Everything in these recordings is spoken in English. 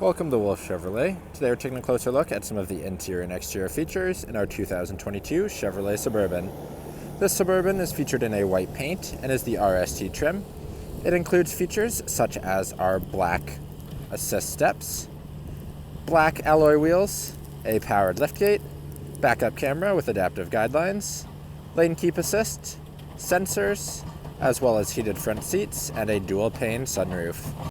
Welcome to Wolf Chevrolet. Today we're taking a closer look at some of the interior and exterior features in our 2022 Chevrolet Suburban. This Suburban is featured in a white paint and is the RST trim. It includes features such as our black assist steps, black alloy wheels, a powered liftgate, backup camera with adaptive guidelines, lane keep assist, sensors, as well as heated front seats and a dual pane sunroof.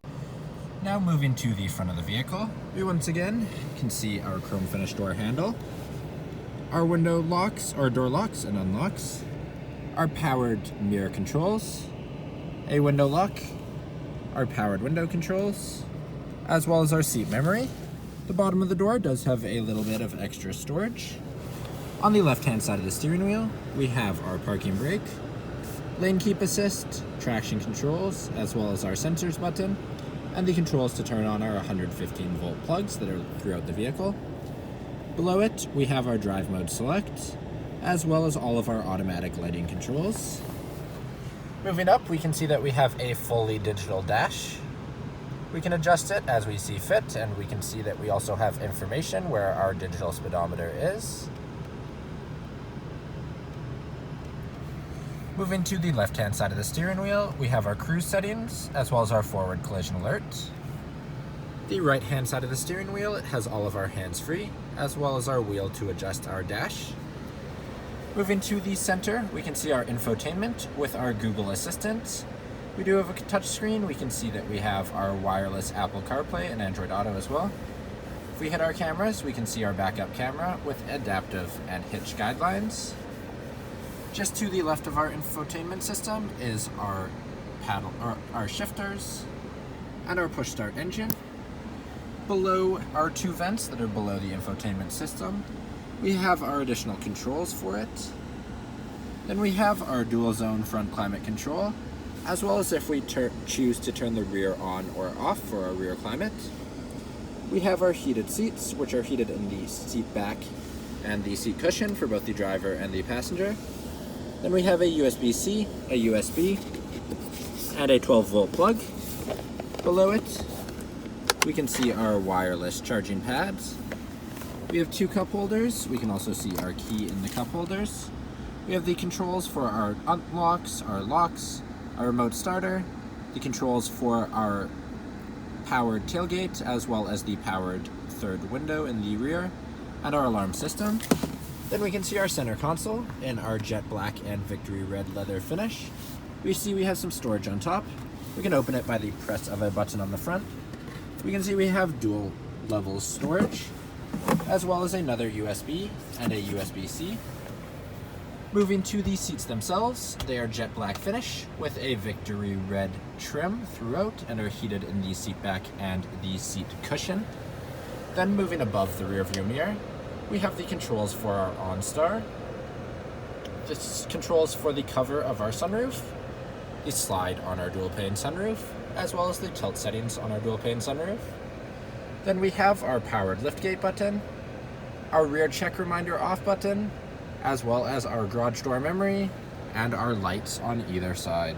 Now moving to the front of the vehicle, we once again can see our chrome finished door handle, our window locks or door locks and unlocks, our powered mirror controls, a window lock, our powered window controls, as well as our seat memory. The bottom of the door does have a little bit of extra storage. On the left-hand side of the steering wheel, we have our parking brake, lane keep assist, traction controls, as well as our sensors button, and the controls to turn on our 115-volt plugs that are throughout the vehicle. Below it, we have our drive mode select, as well as all of our automatic lighting controls. Moving up, we can see that we have a fully digital dash. We can adjust it as we see fit, and we can see that we also have information where our digital speedometer is. Moving to the left-hand side of the steering wheel, we have our cruise settings, as well as our forward collision alert. The right-hand side of the steering wheel, it has all of our hands-free, as well as our wheel to adjust our dash. Moving to the center, we can see our infotainment with our Google Assistant. We do have a touchscreen. We can see that we have our wireless Apple Carplay and Android Auto as well. If we hit our cameras, we can see our backup camera with adaptive and hitch guidelines. Just to the left of our infotainment system is our our shifters and our push start engine. Below our two vents that are below the infotainment system, we have our additional controls for it. Then we have our dual zone front climate control, as well as if we choose to turn the rear on or off for our rear climate. We have our heated seats, which are heated in the seat back and the seat cushion for both the driver and the passenger. Then we have a USB-C, a USB, and a 12-volt plug. Below it, we can see our wireless charging pads. We have two cup holders. We can also see our key in the cup holders. We have the controls for our unlocks, our locks, our remote starter, the controls for our powered tailgate, as well as the powered third window in the rear, and our alarm system. Then we can see our center console in our jet black and victory red leather finish. We see we have some storage on top. We can open it by the press of a button on the front. We can see we have dual level storage, as well as another USB and a USB-C. Moving to the seats themselves, they are jet black finish with a victory red trim throughout and are heated in the seat back and the seat cushion. Then moving above the rear view mirror, we have the controls for our OnStar, the controls for the cover of our sunroof, the slide on our dual pane sunroof, as well as the tilt settings on our dual pane sunroof. Then we have our powered liftgate button, our rear check reminder off button, as well as our garage door memory and our lights on either side.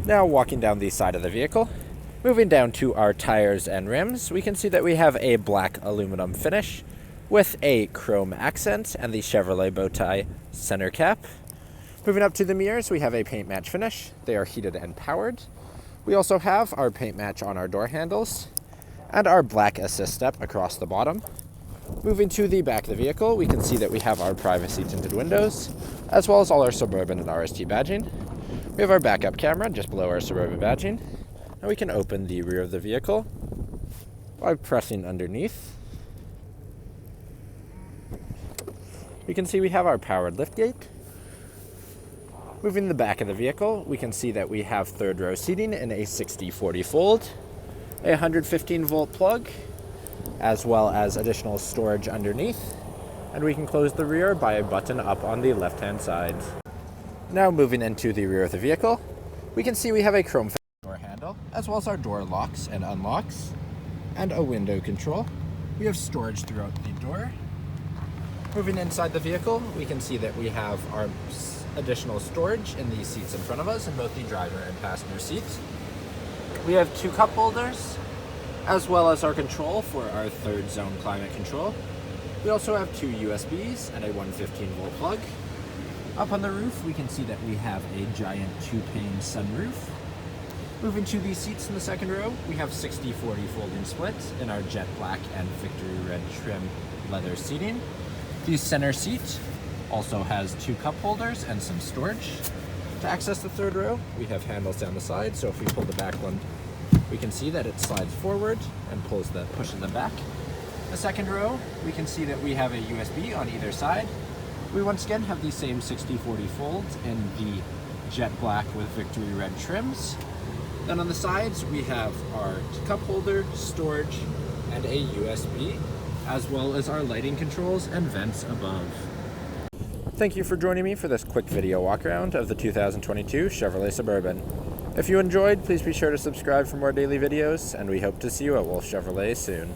Now walking down the side of the vehicle, moving down to our tires and rims, we can see that we have a black aluminum finish with a chrome accent and the Chevrolet bow tie center cap. Moving up to the mirrors, we have a paint match finish. They are heated and powered. We also have our paint match on our door handles and our black assist step across the bottom. Moving to the back of the vehicle, we can see that we have our privacy tinted windows, as well as all our Suburban and RST badging. We have our backup camera just below our Suburban badging, and we can open the rear of the vehicle by pressing underneath. We can see we have our powered liftgate. Moving the back of the vehicle, we can see that we have third row seating in a 60/40 fold, a 115-volt plug, as well as additional storage underneath, and we can close the rear by a button up on the left-hand side. Now moving into the rear of the vehicle, we can see we have a chrome door handle, as well as our door locks and unlocks, and a window control. We have storage throughout the door. Moving inside the vehicle, we can see that we have our additional storage in the seats in front of us in both the driver and passenger seats. We have two cup holders, as well as our control for our third zone climate control. We also have 2 USBs and a 115 volt plug. Up on the roof, we can see that we have a giant 2-pane sunroof. Moving to the seats in the second row, we have 60/40 folding split in our jet black and victory red trim leather seating. The center seat also has 2 cup holders and some storage. To access the third row, we have handles down the side, so if we pull the back one, we can see that it slides forward and pushes them back. The second row, we can see that we have a USB on either side. We once again have the same 60/40 folds in the jet black with victory red trims. Then on the sides, we have our cup holder, storage, and a USB, as well as our lighting controls and vents above. Thank you for joining me for this quick video walk around of the 2022 Chevrolet Suburban. If you enjoyed, please be sure to subscribe for more daily videos, and we hope to see you at Wolf Chevrolet soon.